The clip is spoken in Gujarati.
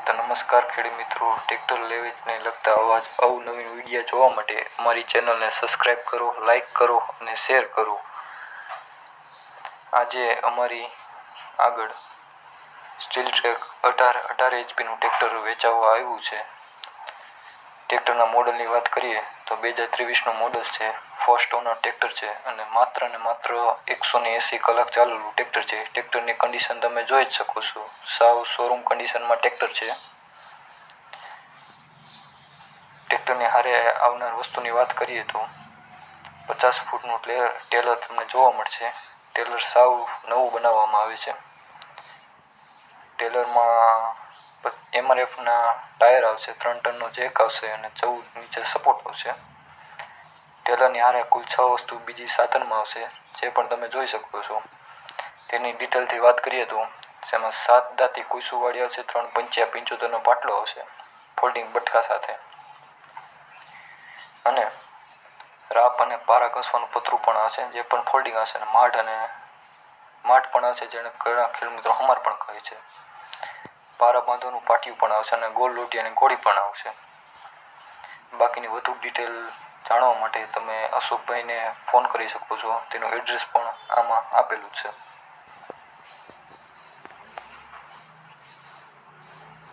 તો નમસ્કાર ખેડૂત મિત્રો, ટ્રેક્ટર લેવેચને લગતા અવનવીન વિડીયો જોવા માટે અમારી ચેનલને સબસ્ક્રાઈબ કરો, લાઈક કરો અને શેર કરો. આજે અમારી આગળ સ્ટીલ ટ્રેક 18 HP ટ્રેક્ટર વેચાવવા આવ્યું છે. ટ્રેક્ટરના મોડલની વાત કરીએ તો 2023નું મોડલ છે. ફર્સ્ટ ઓનર ટ્રેક્ટર છે અને માત્ર 180 કલાક ચાલેલું ટ્રેક્ટર છે. ટ્રેક્ટરની કન્ડિશન તમે જોઈ જ શકો છો. સાવ શોરૂમ કન્ડિશનમાં ટ્રેક્ટર છે. ટ્રેક્ટરની હારે આવનાર વસ્તુની વાત કરીએ તો 50 ફૂટનું ટેલર તમને જોવા મળશે. ટેલર સાવ નવું બનાવવામાં આવે છે. ટેલરમાં MRFના ટાયર આવશે, 3 ટનનો જેક આવશે અને 14 નીચે સપોર્ટ આવશે. ટેલરની હારે કુલ 6 વસ્તુ બીજી સાધનમાં આવશે, જે પણ તમે જોઈ શકો છો. તેની ડિટેલથી વાત કરીએ તો જેમાં 7 દાંતી કુઈસુવાળી આવશે, 3 પંચ્યા 75નો પાટલો આવશે ફોલ્ડિંગ બટકા સાથે, અને રાપ અને પારા ઘસવાનું પતરું પણ આવશે, જે પણ ફોલ્ડિંગ આવશે, અને માટ પણ આવશે, જેને ઘણા ખેડૂત મિત્રો હમાર પણ કહે છે. પારા બાંધવાનું પાટિયું પણ આવશે અને ગોળ લોટી અને ગોળી પણ આવશે. બાકીની વધુ ડિટેલ જાણવા માટે તમે અશોકભાઈને ફોન કરી શકો છો. તેનું એડ્રેસ પણ આમાં આપેલું છે.